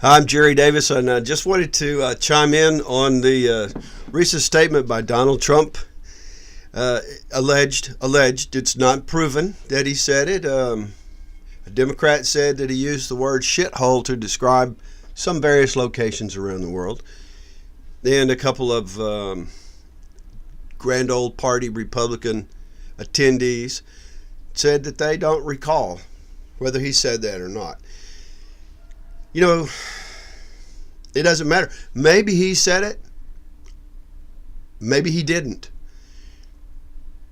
I'm Jerry Davis, and I just wanted to chime in on the recent statement by Donald Trump. Alleged, it's not proven that he said it. A Democrat said that he used the word shithole to describe some various locations around the world. And a couple of grand old party Republican attendees said that they don't recall whether he said that or not. You know, it doesn't matter. Maybe he said it. Maybe he didn't.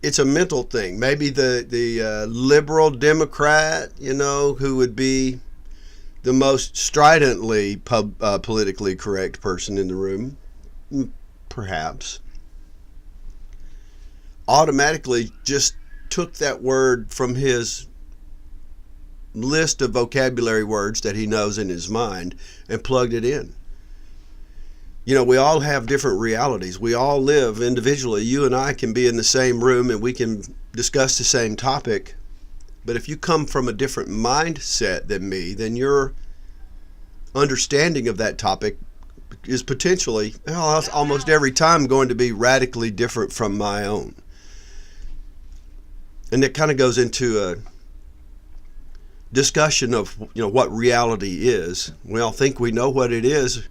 It's a mental thing. Maybe the liberal Democrat, who would be the most stridently politically correct person in the room, perhaps, automatically just took that word from his list of vocabulary words that he knows in his mind and plugged it in. We all have different realities. We all live individually. You and I can be in the same room and we can discuss the same topic. But if you come from a different mindset than me, then your understanding of that topic is potentially, almost every time, going to be radically different from my own. And it kind of goes into a discussion of what reality is. We all think we know what it is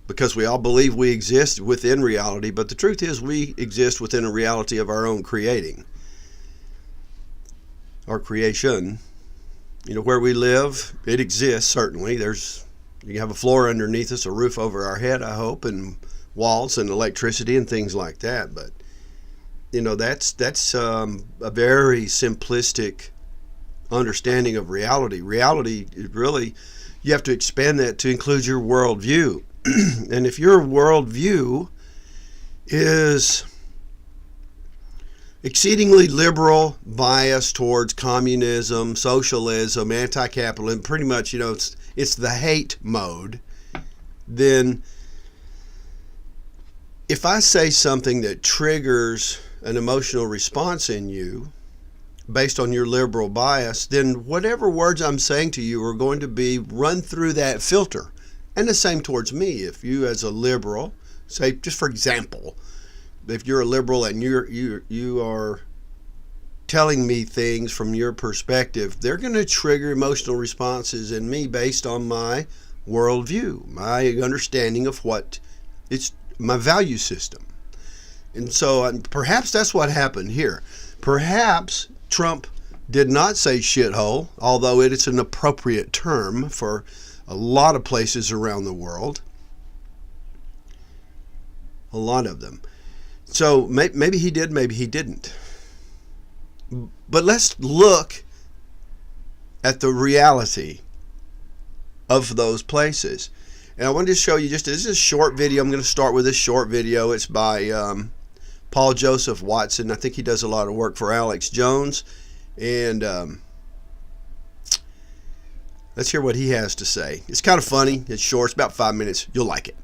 because we all believe we exist within reality, but the truth is we exist within a reality of our own creating, our creation. Where we live, it exists, certainly. You have a floor underneath us, a roof over our head, I hope, and walls and electricity and things like that. But that's a very simplistic understanding of reality. Reality, really, you have to expand that to include your worldview. And if your worldview is exceedingly liberal, biased towards communism, socialism, anti-capitalism, pretty much, it's the hate mode, then if I say something that triggers an emotional response in you based on your liberal bias, then whatever words I'm saying to you are going to be run through that filter. And the same towards me. If you as a liberal, say, just for example, if you're a liberal and you are telling me things from your perspective, they're going to trigger emotional responses in me based on my worldview, my understanding of what it's my value system. And so perhaps that's what happened here. Perhaps Trump did not say shithole, although it is an appropriate term for a lot of places around the world. A lot of them. So maybe he did, maybe he didn't. But let's look at the reality of those places. And I wanted to show you this is a short video. I'm going to start with this short video. It's by Paul Joseph Watson. I think he does a lot of work for Alex Jones. And let's hear what he has to say. It's kind of funny. It's short. It's about 5 minutes. You'll like it.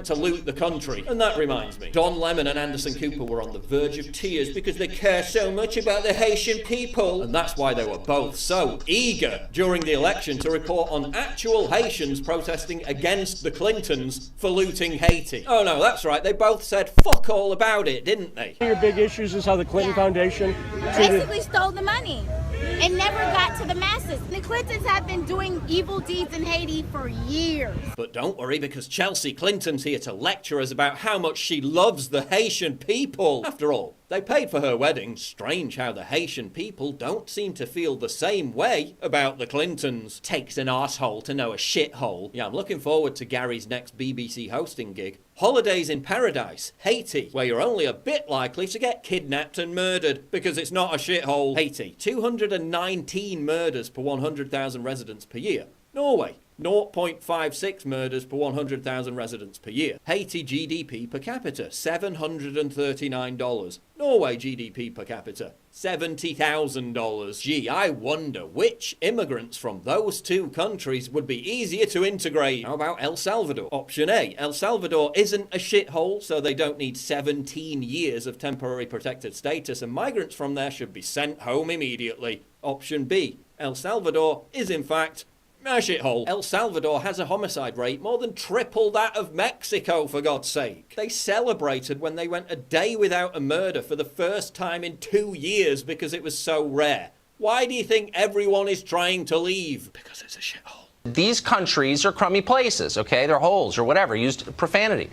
To loot the country. And that reminds me, Don Lemon and Anderson Cooper were on the verge of tears because they care so much about the Haitian people. And that's why they were both so eager during the election to report on actual Haitians protesting against the Clintons for looting Haiti. Oh no, that's right, they both said fuck all about it, didn't they? Your big issues is how the Clinton Foundation basically stole the money. It never got to the masses. The Clintons have been doing evil deeds in Haiti for years. But don't worry, because Chelsea Clinton's here to lecture us about how much she loves the Haitian people. After all, they paid for her wedding. Strange how the Haitian people don't seem to feel the same way about the Clintons. Takes an arsehole to know a shithole. Yeah, I'm looking forward to Gary's next BBC hosting gig. Holidays in Paradise, Haiti, where you're only a bit likely to get kidnapped and murdered, because it's not a shithole. Haiti, 219 murders per 100,000 residents per year. Norway, 0.56 murders per 100,000 residents per year. Haiti GDP per capita, $739. Norway GDP per capita, $70,000. Gee, I wonder which immigrants from those two countries would be easier to integrate. How about El Salvador? Option A, El Salvador isn't a shithole, so they don't need 17 years of temporary protected status, and migrants from there should be sent home immediately. Option B, El Salvador is in fact A shithole. El Salvador has a homicide rate more than triple that of Mexico, for God's sake. They celebrated when they went a day without a murder for the first time in 2 years because it was so rare. Why do you think everyone is trying to leave? Because it's a shithole. These countries are crummy places, okay? They're holes or whatever, used profanity.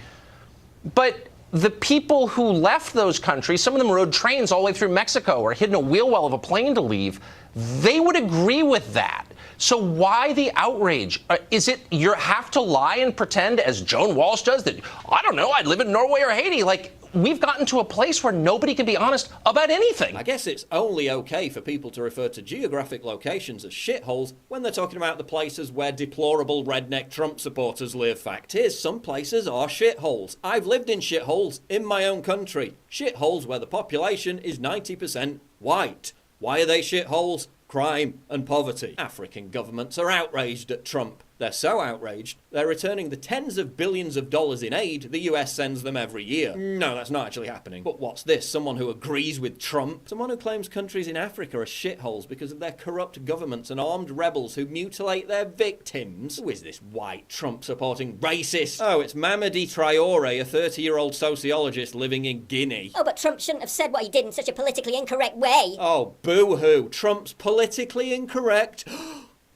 But the people who left those countries, some of them rode trains all the way through Mexico or hid in a wheel well of a plane to leave, they would agree with that. So why the outrage? Is it you have to lie and pretend, as Joan Walsh does, that, I don't know, I'd live in Norway or Haiti? Like, we've gotten to a place where nobody can be honest about anything. I guess it's only okay for people to refer to geographic locations as shitholes when they're talking about the places where deplorable redneck Trump supporters live. Fact is, some places are shitholes. I've lived in shitholes in my own country. Shitholes where the population is 90% white. Why are they shitholes? Crime and poverty. African governments are outraged at Trump. They're so outraged, they're returning the tens of billions of dollars in aid the US sends them every year. No, that's not actually happening. But what's this? Someone who agrees with Trump? Someone who claims countries in Africa are shitholes because of their corrupt governments and armed rebels who mutilate their victims? Who is this white Trump-supporting racist? Oh, it's Mamadi Traore, a 30-year-old sociologist living in Guinea. Oh, but Trump shouldn't have said what he did in such a politically incorrect way. Oh, boo-hoo. Trump's politically incorrect.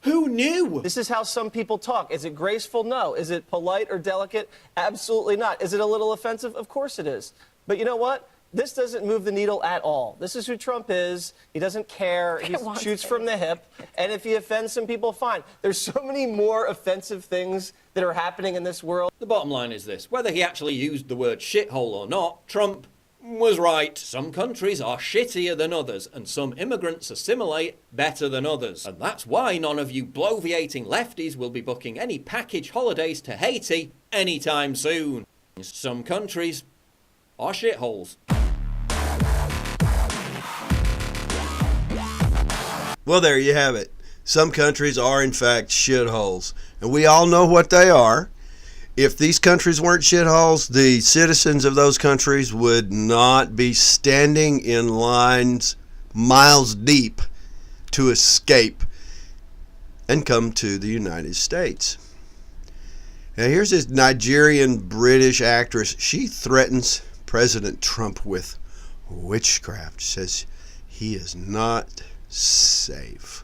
Who knew? This is how some people talk. Is it graceful? No. Is it polite or delicate? Absolutely not. Is it a little offensive? Of course it is. But you know what? This doesn't move the needle at all. This is who Trump is. He doesn't care. He shoots from the hip. And if he offends some people, fine. There's so many more offensive things that are happening in this world. The bottom line is this. Whether he actually used the word shithole or not, Trump was right. Some countries are shittier than others, and some immigrants assimilate better than others. And that's why none of you bloviating lefties will be booking any package holidays to Haiti anytime soon. Some countries are shitholes. Well, there you have it. Some countries are, in fact, shitholes. And we all know what they are. If these countries weren't shitholes, the citizens of those countries would not be standing in lines miles deep to escape and come to the United States. Now, here's this Nigerian British actress. She threatens President Trump with witchcraft. Says he is not safe.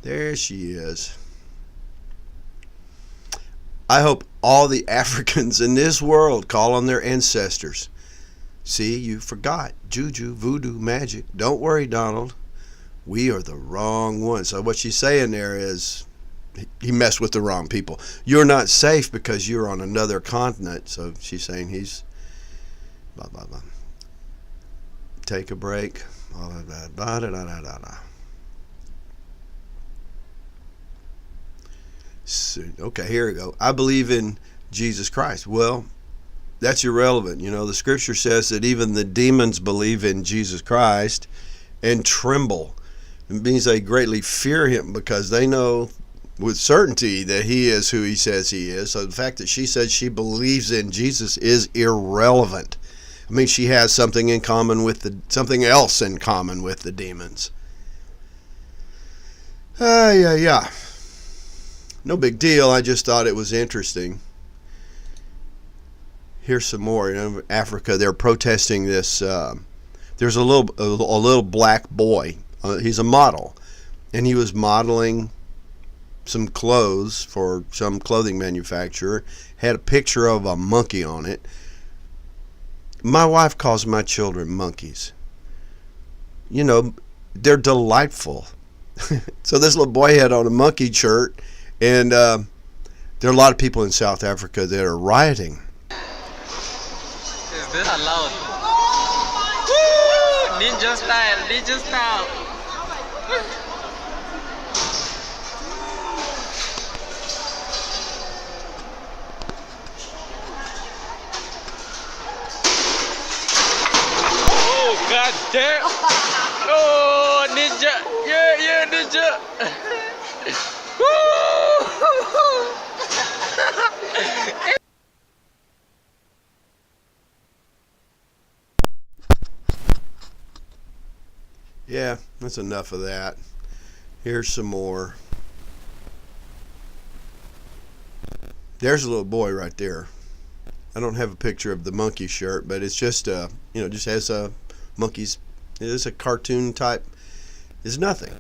There she is. I hope all the Africans in this world call on their ancestors. See, you forgot. Juju, voodoo, magic. Don't worry, Donald. We are the wrong ones. So what she's saying there is he messed with the wrong people. You're not safe because you're on another continent. So she's saying he's blah, blah, blah. Take a break. Blah, blah, blah, blah, blah, blah, blah, blah. Okay, here we go. I believe in Jesus Christ. Well, that's irrelevant. You know, the scripture says that even the demons believe in Jesus Christ and tremble. It means they greatly fear him because they know with certainty that he is who he says he is. So the fact that she says she believes in Jesus is irrelevant. I mean, she has something in common with something else in common with the demons. Yeah. No big deal. I just thought it was interesting. Here's some more. You know, Africa, they're protesting this. There's a little black boy. He's a model, and he was modeling some clothes for some clothing manufacturer. Had a picture of a monkey on it. My wife calls my children monkeys. You know, they're delightful. So this little boy had on a monkey shirt. And there are a lot of people in South Africa that are rioting. Is this allowed? Woo! Ninja style, ninja style. Oh, god damn. Oh, ninja. Yeah, ninja. Yeah, that's enough of that. Here's some more. There's a little boy right there. I don't have a picture of the monkey shirt, but it's just just has a monkeys. It is a cartoon type. It's nothing.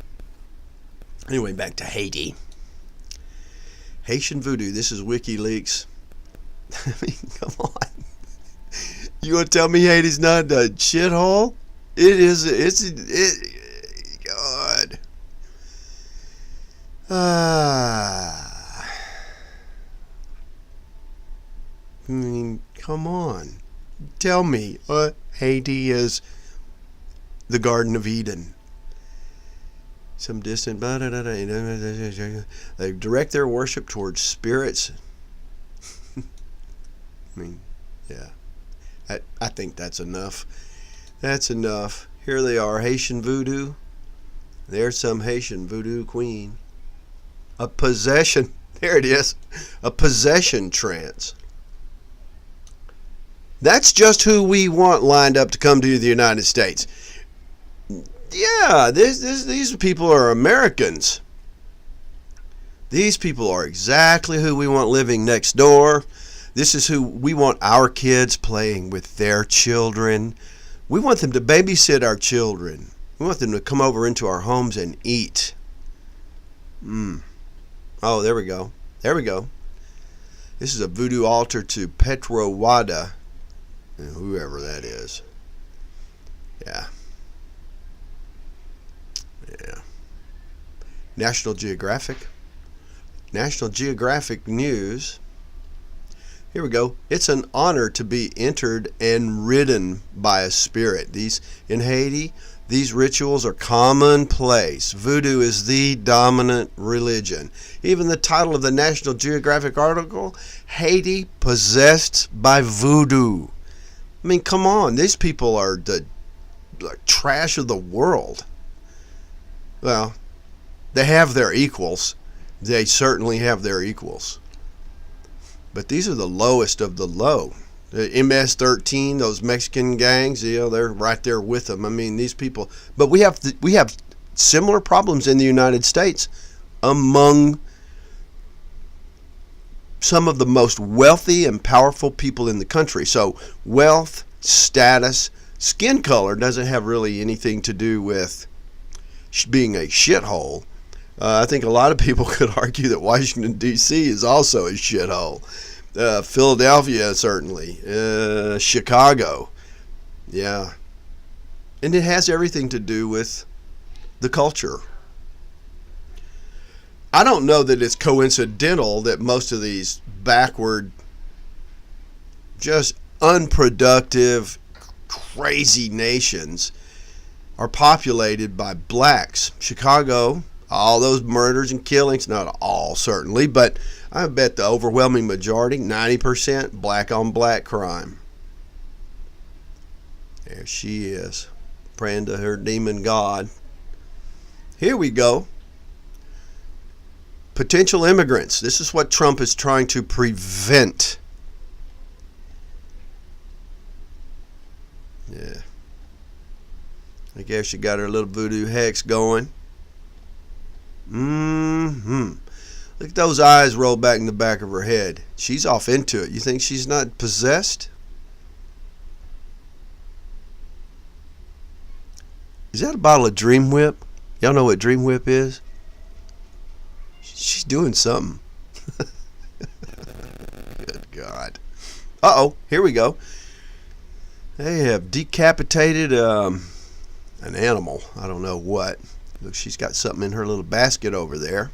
Anyway, back to Haiti. Haitian voodoo. This is WikiLeaks. I mean, come on. You want to tell me Haiti's not a shithole? It is. God. I mean, come on. Tell me, Haiti is the Garden of Eden. Some distant, they direct their worship towards spirits. I mean, yeah. I think that's enough. That's enough. Here they are, Haitian voodoo. There's some Haitian voodoo queen. A possession. There it is. A possession trance. That's just who we want lined up to come to the United States. Yeah, these people are Americans. These people are exactly who we want living next door. This is who we want our kids playing with their children. We want them to babysit our children. We want them to come over into our homes and eat. Oh, there we go. There we go. This is a voodoo altar to Petro Wada, whoever that is. Yeah. Yeah. National Geographic. National Geographic News. Here we go. It's an honor to be entered and ridden by a spirit. In Haiti, these rituals are commonplace. Voodoo is the dominant religion. Even the title of the National Geographic article, Haiti possessed by voodoo. I mean, come on. These people are the trash of the world. Well, they have their equals. They certainly have their equals. But these are the lowest of the low. The MS-13, those Mexican gangs, they're right there with them. I mean, these people. But we have similar problems in the United States among some of the most wealthy and powerful people in the country. So wealth, status, skin color doesn't have really anything to do with being a shithole. I think a lot of people could argue that Washington, D.C. is also a shithole. Philadelphia, certainly. Chicago. Yeah. And it has everything to do with the culture. I don't know that it's coincidental that most of these backward, just unproductive, crazy nations are populated by blacks. Chicago, all those murders and killings, not all certainly, but I bet the overwhelming majority, 90%, black on black crime. There she is, praying to her demon god. Here we go. Potential immigrants. This is what Trump is trying to prevent. Yeah. I guess she got her little voodoo hex going. Look at those eyes roll back in the back of her head. She's off into it. You think she's not possessed? Is that a bottle of Dream Whip? Y'all know what Dream Whip is? She's doing something. Good God. Uh-oh, here we go. They have decapitated an animal. I don't know what. Look, she's got something in her little basket over there.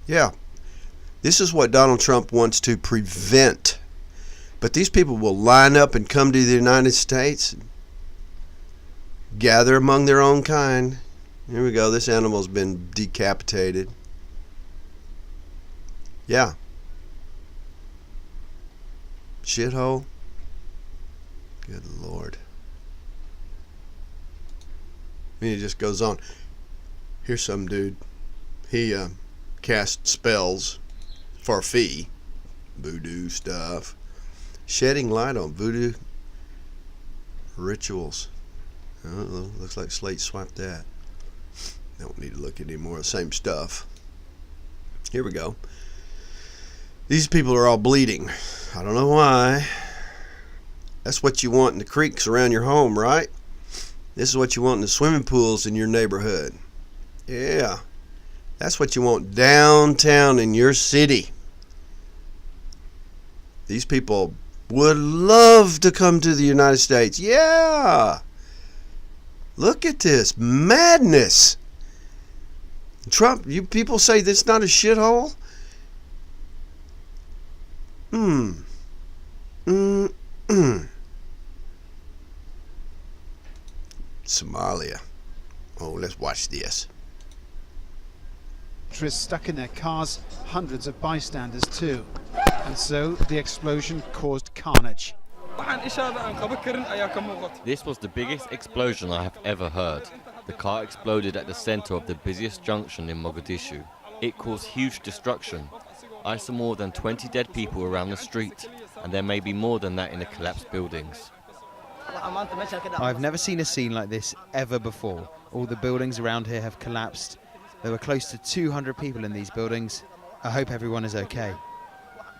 Yeah. This is what Donald Trump wants to prevent. But these people will line up and come to the United States, gather among their own kind. Here we go. This animal's been decapitated. Yeah. Shithole. Good Lord. I mean, it just goes on. Here's some dude. He cast spells for a fee. Voodoo stuff. Shedding light on voodoo rituals. Oh, looks like Slate swiped that. Don't need to look at any more of the same stuff. Here we go. These people are all bleeding. I don't know why. That's what you want in the creeks around your home, right? This is what you want in the swimming pools in your neighborhood. Yeah. That's what you want downtown in your city. These people would love to come to the United States. Yeah. Look at this madness. Trump, you people say this is not a shithole? Somalia. Oh, let's watch this. Motorists stuck in their cars, hundreds of bystanders too. And so the explosion caused carnage. This was the biggest explosion I have ever heard. The car exploded at the center of the busiest junction in Mogadishu. It caused huge destruction. I saw more than 20 dead people around the street, and there may be more than that in the collapsed buildings. I've never seen a scene like this ever before. All the buildings around here have collapsed. There were close to 200 people in these buildings. I hope everyone is okay.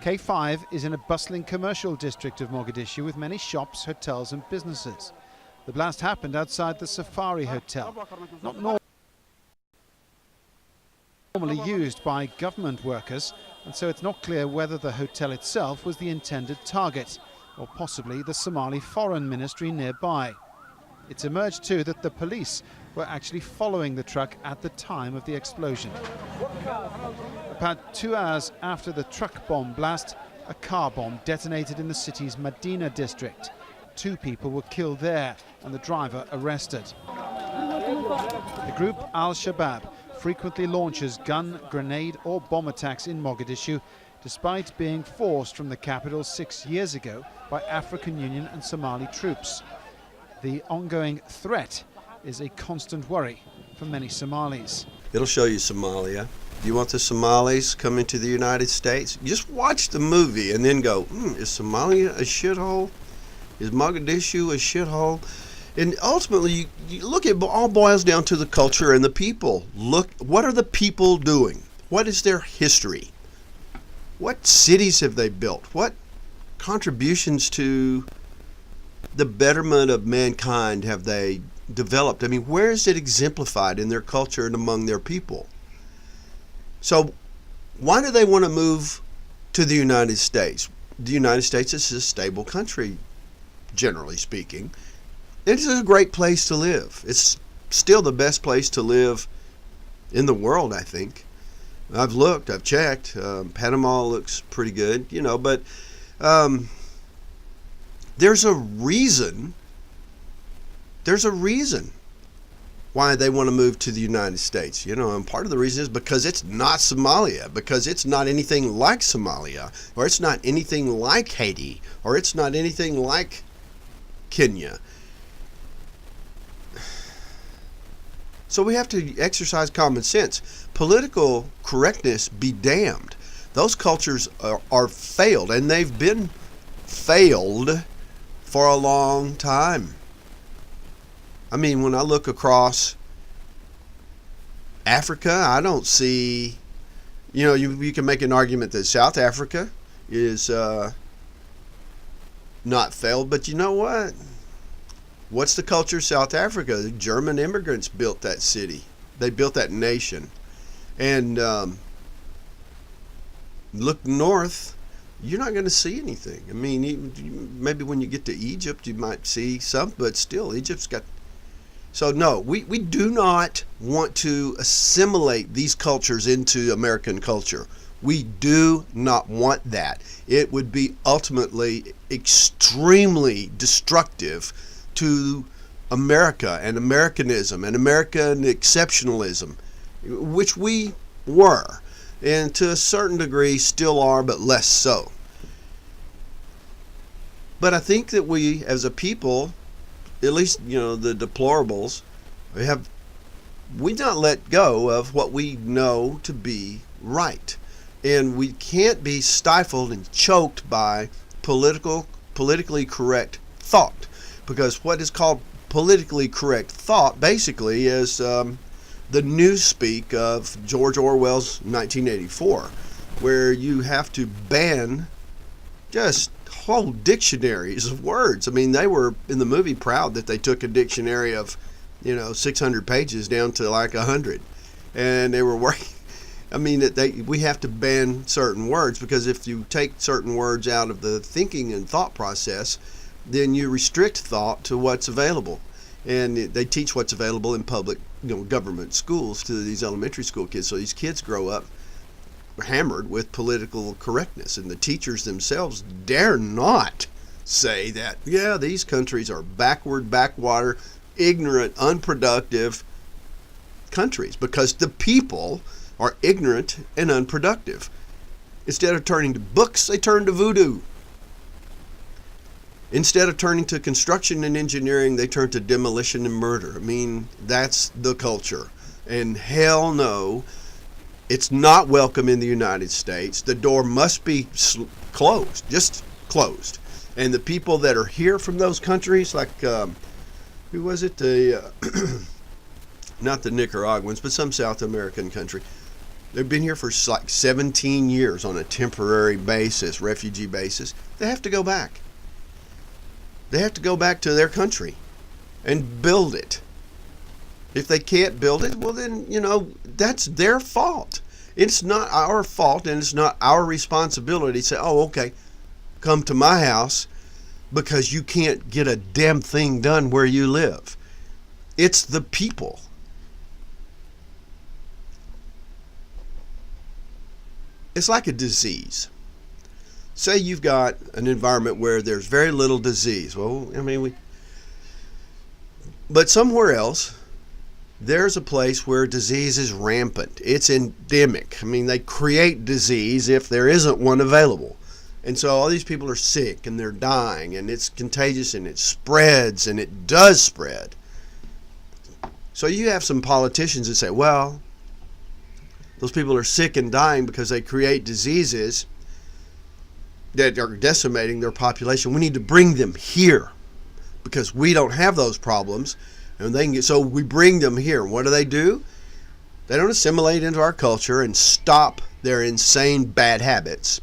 K5 is in a bustling commercial district of Mogadishu with many shops, hotels and businesses. The blast happened outside the Safari Hotel, not normally used by government workers, and so it's not clear whether the hotel itself was the intended target, or possibly the Somali Foreign Ministry nearby. It's emerged too that the police were actually following the truck at the time of the explosion. About 2 hours after the truck bomb blast, a car bomb detonated in the city's Medina district. 2 people were killed there and the driver arrested. The group Al-Shabaab frequently launches gun, grenade or bomb attacks in Mogadishu, despite being forced from the capital 6 years ago by African Union and Somali troops. The ongoing threat is a constant worry for many Somalis. It'll show you Somalia. You want the Somalis coming to the United States? Just watch the movie and then go, is Somalia a shithole? Is Mogadishu a shithole? And ultimately, you look, it all boils down to the culture and the people. Look, what are the people doing? What is their history? What cities have they built? What contributions to the betterment of mankind have they developed? I mean, where is it exemplified in their culture and among their people? So why do they want to move to the United States? The United States is a stable country, generally speaking. It's a great place to live. It's still the best place to live in the world, I think. I've looked, I've checked. Panama looks pretty good, you know, but there's a reason why they want to move to the United States, you know, and part of the reason is because it's not Somalia, because it's not anything like Somalia, or it's not anything like Haiti, or it's not anything like Kenya. So we have to exercise common sense. Political correctness be damned. Those cultures are failed, and they've been failed for a long time. I mean, when I look across Africa, I don't see, you know, you can make an argument that South Africa is not failed, but you know what? What's the culture of South Africa? The German immigrants built that city. They built that nation. And look north, you're not going to see anything. I mean, maybe when you get to Egypt, you might see some, but still, Egypt's got... So no, we do not want to assimilate these cultures into American culture. We do not want that. It would be ultimately extremely destructive to America and Americanism and American exceptionalism, which we were, and to a certain degree still are, but less so. But I think that we, as a people, at least, you know, the deplorables, we've not let go of what we know to be right. And we can't be stifled and choked by politically correct thought. Because what is called politically correct thought basically is the newspeak of George Orwell's 1984. where you have to ban just whole dictionaries of words. I mean, they were in the movie proud that they took a dictionary of, 600 pages down to like 100, and they were working. I mean, we have to ban certain words, because if you take certain words out of the thinking and thought process, then you restrict thought to what's available. And they teach what's available in public, government schools to these elementary school kids. So these kids grow up hammered with political correctness, and the teachers themselves dare not say that, yeah, these countries are backward, backwater, ignorant, unproductive countries, because the people are ignorant and unproductive. Instead of turning to books, they turn to voodoo. Instead of turning to construction and engineering, they turn to demolition and murder. I mean, that's the culture. And hell no, it's not welcome in the United States. The door must be closed, just closed. And the people that are here from those countries, like, who was it? Not the Nicaraguans, but some South American country. They've been here for like 17 years on a temporary basis, refugee basis. They have to go back. They have to go back to their country and build it. If they can't build it, well then, that's their fault. It's not our fault, and it's not our responsibility to say, oh, okay, come to my house because you can't get a damn thing done where you live. It's the people. It's like a disease. Say you've got an environment where there's very little disease. Well, but somewhere else, there's a place where disease is rampant. It's endemic. I mean, they create disease if there isn't one available. And so all these people are sick and they're dying, and it's contagious and it spreads, and it does spread. So you have some politicians that say, well, those people are sick and dying because they create diseases that are decimating their population. We need to bring them here because we don't have those problems, and so we bring them here. What do? They don't assimilate into our culture and stop their insane bad habits.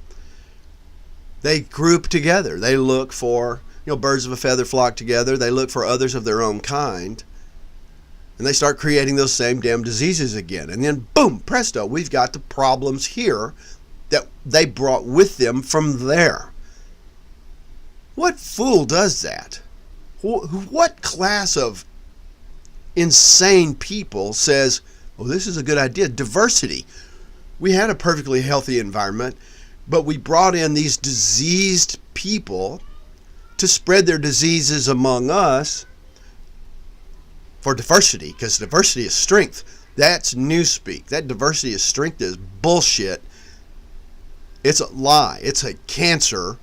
They group together. They look for, birds of a feather flock together. They look for others of their own kind, and they start creating those same damn diseases again. And then boom, presto, we've got the problems here that they brought with them from there. What fool does that? What class of insane people says, well, this is a good idea? Diversity. We had a perfectly healthy environment, but we brought in these diseased people to spread their diseases among us for diversity, because diversity is strength. That's newspeak. That diversity is strength is bullshit. It's a lie. It's a cancer,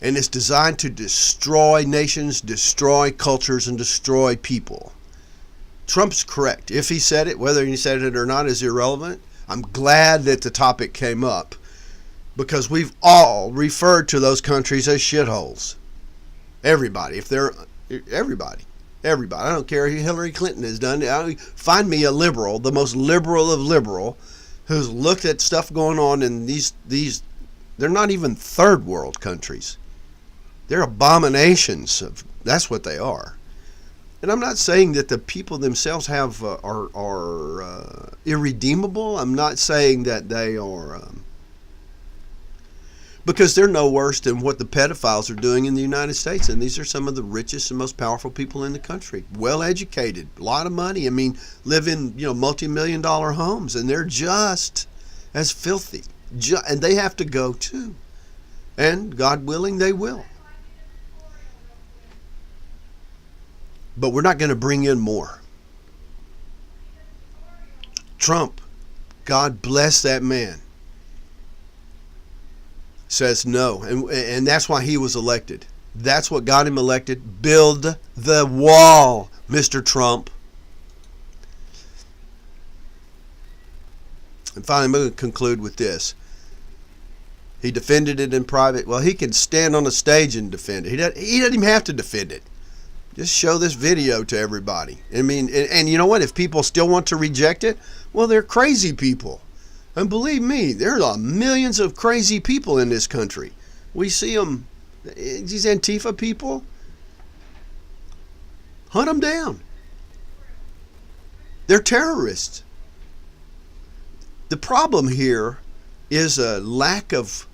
and it's designed to destroy nations, destroy cultures, and destroy people. Trump's correct. If he said it, whether he said it or not is irrelevant. I'm glad that the topic came up, because we've all referred to those countries as shitholes. Everybody. Everybody. I don't care who Hillary Clinton has done. Find me a liberal, the most liberal of liberal, who's looked at stuff going on in these they're not even third world countries. They're abominations. That's what they are. And I'm not saying that the people themselves are irredeemable. I'm not saying that they are, because they're no worse than what the pedophiles are doing in the United States. And these are some of the richest and most powerful people in the country. Well educated, a lot of money. I mean, live in multi-million-dollar homes, and they're just as filthy. And they have to go too. And God willing, they will. But we're not going to bring in more. Trump, God bless that man, says no. And that's why he was elected. That's what got him elected. Build the wall, Mr. Trump. And finally, I'm going to conclude with this. He defended it in private. Well, he can stand on a stage and defend it. He doesn't even have to defend it. Just show this video to everybody. I mean, and you know what? If people still want to reject it, well, they're crazy people. And believe me, there are millions of crazy people in this country. We see them, these Antifa people, hunt them down. They're terrorists. The problem here is a lack of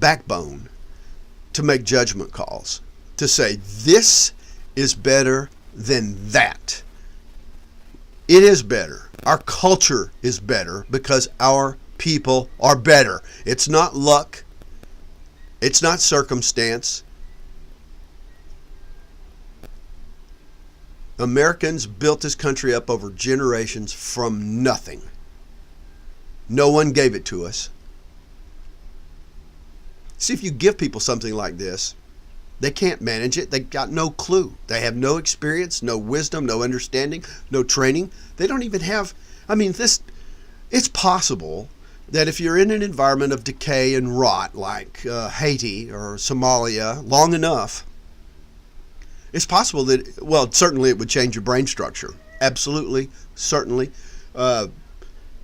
backbone to make judgment calls, to say this is better than that. It is better. Our culture is better because our people are better. It's not luck. It's not circumstance. Americans built this country up over generations from nothing. No one gave it to us. See, if you give people something like this, they can't manage it. They got no clue. They have no experience, no wisdom, no understanding, no training. They don't even have, it's possible that if you're in an environment of decay and rot like Haiti or Somalia long enough, it's possible that, well, certainly it would change your brain structure. Absolutely, certainly.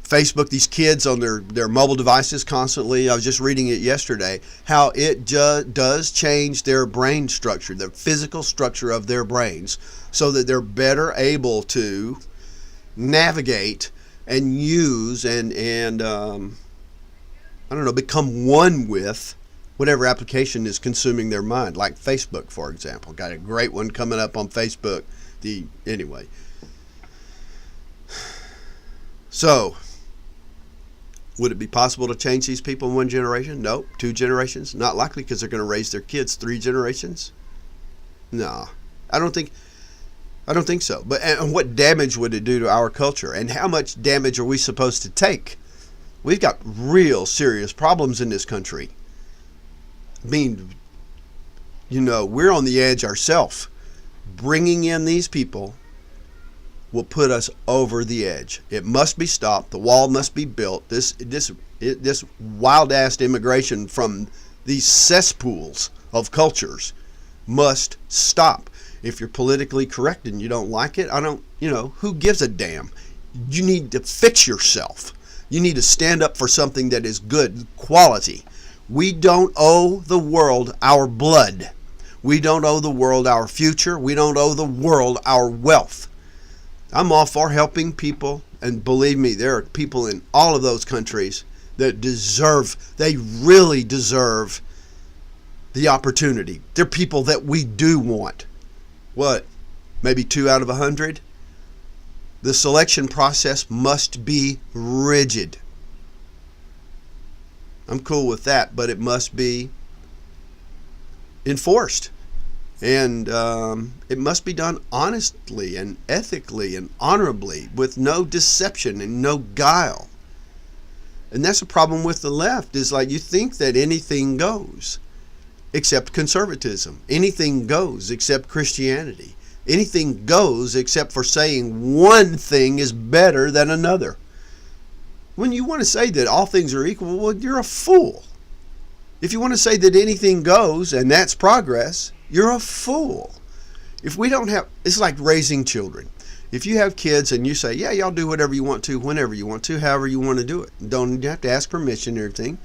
Facebook, these kids on their mobile devices constantly, I was just reading it yesterday, how it does change their brain structure, the physical structure of their brains, so that they're better able to navigate and use and become one with whatever application is consuming their mind, like Facebook, for example. Got a great one coming up on Facebook. Anyway. So, would it be possible to change these people in one generation? No. 2 generations? Not likely, because they're going to raise their kids 3 generations. No, I don't think so. But and what damage would it do to our culture? And how much damage are we supposed to take? We've got real serious problems in this country. We're on the edge ourselves. Bringing in these people will put us over the edge. It must be stopped. The wall must be built. This wild-ass immigration from these cesspools of cultures must stop. If you're politically correct and you don't like it, who gives a damn? You need to fix yourself. You need to stand up for something that is good quality. We don't owe the world our blood. We don't owe the world our future. We don't owe the world our wealth. I'm all for helping people, and believe me, there are people in all of those countries that they really deserve the opportunity. They're people that we do want. What? Maybe 2 out of 100? The selection process must be rigid. I'm cool with that, but it must be enforced. And it must be done honestly and ethically and honorably, with no deception and no guile. And that's the problem with the left, is like you think that anything goes except conservatism. Anything goes except Christianity. Anything goes except for saying one thing is better than another. When you want to say that all things are equal, well, you're a fool. If you want to say that anything goes and that's progress, you're a fool. If we don't have, it's like raising children. If you have kids and you say, yeah, y'all do whatever you want to, whenever you want to, however you want to do it. Don't have to ask permission and everything.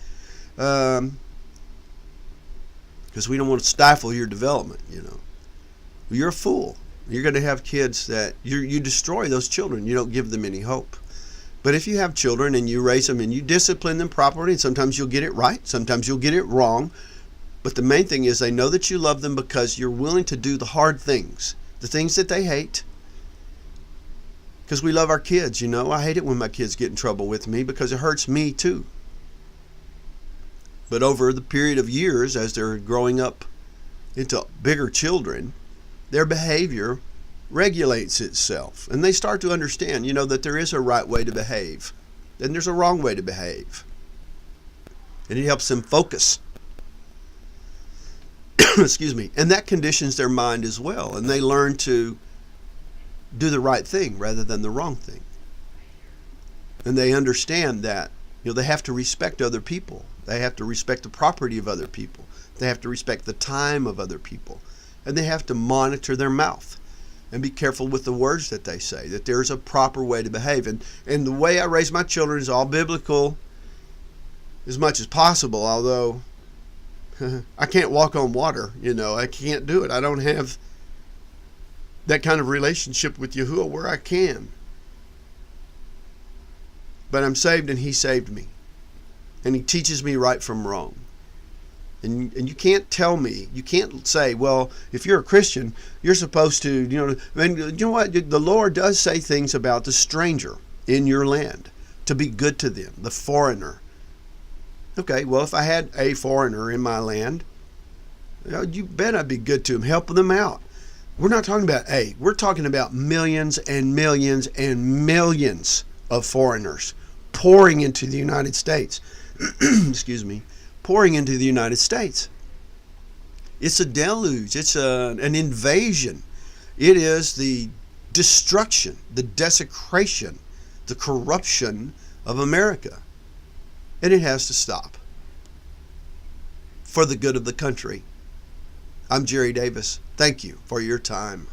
Because we don't want to stifle your development, You're a fool. You're going to have kids that you destroy those children. You don't give them any hope. But if you have children and you raise them and you discipline them properly, and sometimes you'll get it right, sometimes you'll get it wrong. But the main thing is they know that you love them because you're willing to do the hard things, the things that they hate. Because we love our kids, I hate it when my kids get in trouble with me because it hurts me too. But over the period of years, as they're growing up into bigger children, their behavior regulates itself. And they start to understand, that there is a right way to behave. And there's a wrong way to behave. And it helps them focus. Excuse me. And that conditions their mind as well. And they learn to do the right thing rather than the wrong thing. And they understand that, they have to respect other people. They have to respect the property of other people. They have to respect the time of other people. And they have to monitor their mouth and be careful with the words that they say, that there's a proper way to behave. And the way I raise my children is all biblical. as much as possible, although I can't walk on water, I can't do it. I don't have that kind of relationship with Yahuwah where I can. But I'm saved and he saved me. And he teaches me right from wrong. And you can't tell me, you can't say, well, if you're a Christian, you're supposed to, you know what? The Lord does say things about the stranger in your land, to be good to them, the foreigner. Okay, well, if I had a foreigner in my land, you bet I'd be good to them, help them out. We're not talking about we're talking about millions and millions and millions of foreigners pouring into the United States. Excuse me. Pouring into the United States. It's a deluge. It's an invasion. It is the destruction, the desecration, the corruption of America. And it has to stop for the good of the country. I'm Jerry Davis. Thank you for your time.